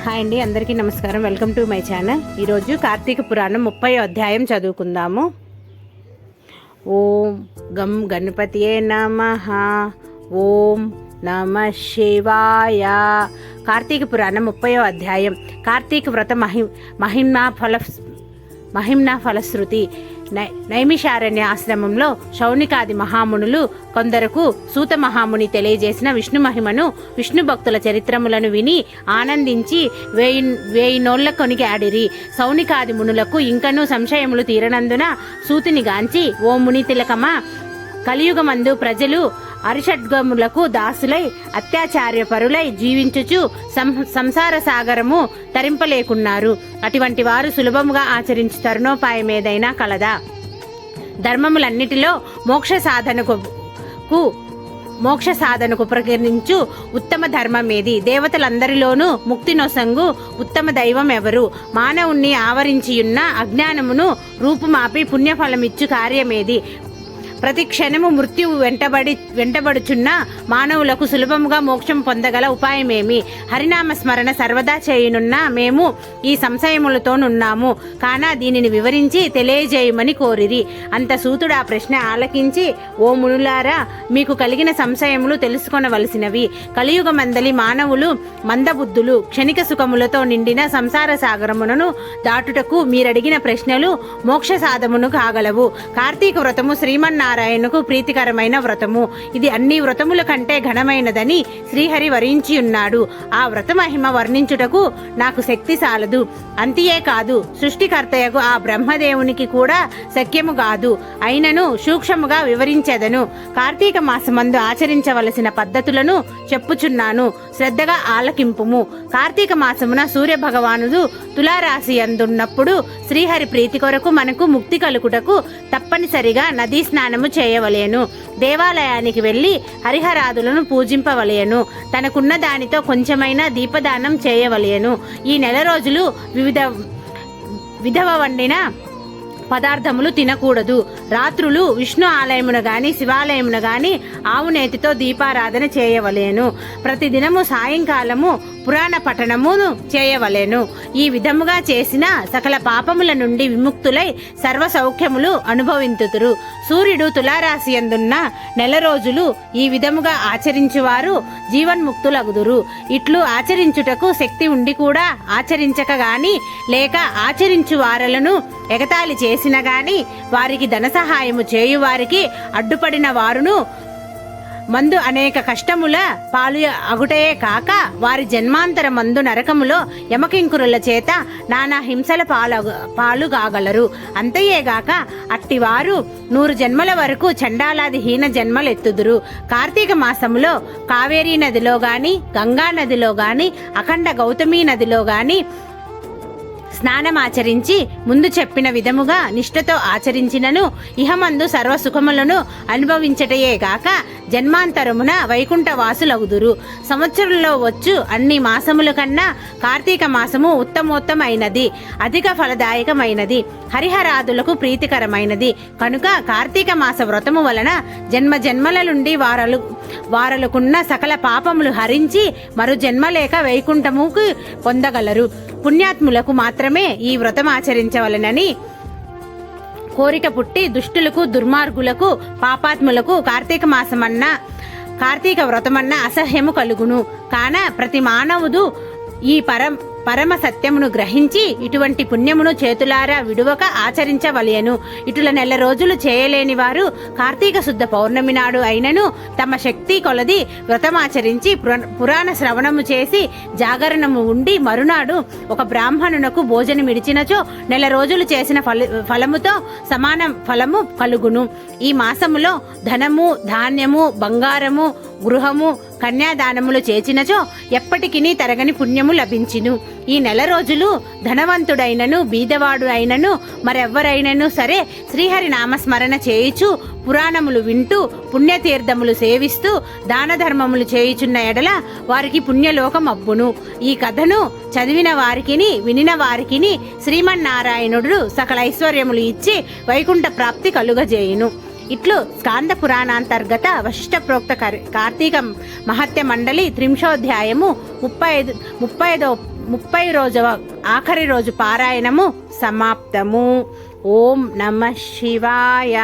Hi అండి, అందరికీ నమస్కారం. Welcome to my channel. ఈరోజు కార్తీక పురాణం 30వ అధ్యాయం చదువుకుందాము. ఓం గం గణపతియే నమః. ఓం నమ శివాయ. కార్తీక పురాణం 30వ అధ్యాయం. కార్తీక వ్రత మహిమ్నా ఫలశ్రుతి. నైమిషారణ్య ఆశ్రమంలో శౌనికాది మహామునులు కొందరకు సూత మహాముని తెలియజేసిన విష్ణు మహిమను, విష్ణు భక్తుల చరిత్రములను విని ఆనందించి వేయి నోళ్ల కొనిగాడిరి. శౌనికాది మునులకు ఇంకనూ సంశయములు తీరనందున సూతిని గాంచి, ఓ ముని తిలకమా, కలియుగమందు ప్రజలు అరిషడ్గములకు దాసులై అత్యాచార్య పరులై జీవించుచు సంసార సాగరము తరింపలేకున్నారు. అటువంటి వారు సులభముగా ఆచరించు తరుణోపాయమేదైనా కలదా? ధర్మములన్నిటిలో మోక్ష సాధనకు ప్రకటించు ఉత్తమ ధర్మమేది? దేవతలందరిలోనూ ముక్తి నొసంగు ఉత్తమ దైవం ఎవరు? మానవుణ్ణి ఆవరించియున్న అజ్ఞానమును పుణ్యఫలమిచ్చు కార్యమేది? ప్రతి క్షణము మృత్యువు వెంటబడుచున్న మానవులకు సులభముగా మోక్షం పొందగల ఉపాయమేమి? హరినామ స్మరణ సర్వదా చేయనున్న మేము ఈ సంశయములతోనున్నాము కాన దీనిని వివరించి తెలియజేయమని కోరిరి. అంత సూతుడు ఆ ప్రశ్న ఆలకించి, ఓ మునులారా, మీకు కలిగిన సంశయములు తెలుసుకొనవలసినవి. కలియుగమందలి మానవులు మందబుద్ధులు, క్షణిక సుఖములతో నిండిన సంసార సాగరమును దాటుటకు మీరడిగిన ప్రశ్నలు మోక్ష సాధమును కాగలవు. కార్తీక వ్రతము శ్రీమన్నారాయణకు ప్రీతికరమైన వ్రతము. ఇది అన్ని వ్రతముల కంటే ఘనమైనదని శ్రీహరి వరించి ఉన్నాడు. ఆ వ్రత మహిమ వర్ణించుటకు నాకు శక్తి సాలదు. అంతియే కాదు, సృష్టికర్తయకు ఆ బ్రహ్మదేవునికి కూడా శక్యము కాదు. అయినను సూక్ష్మముగా వివరించెదను. కార్తీక మాసమందు ఆచరించవలసిన పద్ధతులను చెప్పుచున్నాను, శ్రద్ధగా ఆలకింపుము. కార్తీక మాసమున సూర్య భగవానుడు తులారాశి అందున్నప్పుడు శ్రీహరి ప్రీతి కొరకు మనకు ముక్తి కలుగుటకు తప్పనిసరిగా నదీ స్నానము చేయవలేను. దేవాలయానికి వెళ్ళి హరిహరాదులను పూజింపవలేను. తనకున్న దానితో కొంచెమైనా దీపదానం చేయవలేను. ఈ నెల రోజులు విధవ వండిన పదార్థములు తినకూడదు. రాత్రులు విష్ణు ఆలయమున గాని శివాలయమున గాని ఆవు నేతితో దీపారాధన చేయవలేను. ప్రతిదినము సాయంకాలము పురాణ పఠనమును చేయవలేను. ఈ విధముగా చేసిన సకల పాపముల నుండి విముక్తులై సర్వ సౌఖ్యములు అనుభవింతుతురు. సూర్యుడు తులారాశి అందున్న నెల రోజులు ఈ విధముగా ఆచరించువారు జీవన్ముక్తులగుదురు. ఇట్లు ఆచరించుటకు శక్తి ఉండి కూడా ఆచరించక గాని, లేక ఆచరించు వారలను ఎగతాళి చేసిన గాని, వారికి ధన సహాయము చేయువారికి అడ్డుపడిన వారును మందు అనేక కష్టముల పాలు అగుటయే కాక, వారి జన్మాంతర మందు నరకములో యమకింకురుల చేత నానా హింసల పాలు కాగలరు. అంతయేగాక అట్టివారు 100 జన్మల వరకు చండాలాది హీన జన్మలెత్తుదురు. కార్తీక మాసములో కావేరీ నదిలో గాని, గంగా నదిలో గాని, అఖండ గౌతమీ నదిలో గాని స్నానమాచరించి ముందు చెప్పిన విధముగా నిష్ఠతో ఆచరించినను ఇహమందు సర్వసుఖములను అనుభవించటయే గాక జన్మాంతరమున వైకుంఠ వాసులగుదురు. సంవత్సరంలో వచ్చు అన్ని మాసముల కన్నా కార్తీక మాసము ఉత్తమోత్తమైనది, అధిక ఫలదాయకమైనది, హరిహరాదులకు ప్రీతికరమైనది. కనుక కార్తీక మాస వ్రతము వలన జన్మ జన్మల నుండి వారలుకున్న సకల పాపములు హరించి మరు జన్మలేక వైకుంఠముకు పొందగలరు. పుణ్యాత్ములకు మాత్రమే ఈ వ్రతం ఆచరించవలనని కోరిక పుట్టి దుష్టులకు, దుర్మార్గులకు, పాపాత్ములకు కార్తీక వ్రతమన్న అసహ్యము కలుగును. కాన ప్రతి మానవుడు ఈ పరమ సత్యమును గ్రహించి ఇటువంటి పుణ్యమును చేతులారా విడువక ఆచరించవలెను. ఇటుల నెల రోజులు చేయలేని వారు కార్తీక శుద్ధ పౌర్ణమి నాడు అయినను తమ శక్తి కొలది వ్రతమాచరించి పురాణ శ్రవణము చేసి జాగరణము ఉండి మరునాడు ఒక బ్రాహ్మణునకు భోజనమిడిచినచో నెల రోజులు చేసిన ఫలముతో సమాన ఫలము కలుగును. ఈ మాసములో ధనము, ధాన్యము, బంగారము, గృహము, కన్యాదానములు చేసినచో ఎప్పటికినీ తరగని పుణ్యము లభించును. ఈ నెల రోజులు ధనవంతుడైనను బీదవాడు అయినను మరెవ్వరైనను సరే శ్రీహరి నామస్మరణ చేయుచు, పురాణములు వింటూ, పుణ్యతీర్థములు సేవిస్తూ, దాన ధర్మములు చేయుచున్న ఎడల వారికి పుణ్యలోకం అబ్బును. ఈ కథను చదివిన వారికిని వినిన వారికిని శ్రీమన్నారాయణుడు సకల ఐశ్వర్యములు ఇచ్చి వైకుంఠ ప్రాప్తి కలుగజేయును. ఇట్లు స్కాంద పురాణాంతర్గత వశిష్ఠ ప్రోక్త కార్తీక మహత్య మండలి 30వ 30 రోజవ ఆఖరి రోజు పారాయణము సమాప్తము. ఓం నమః శివాయ.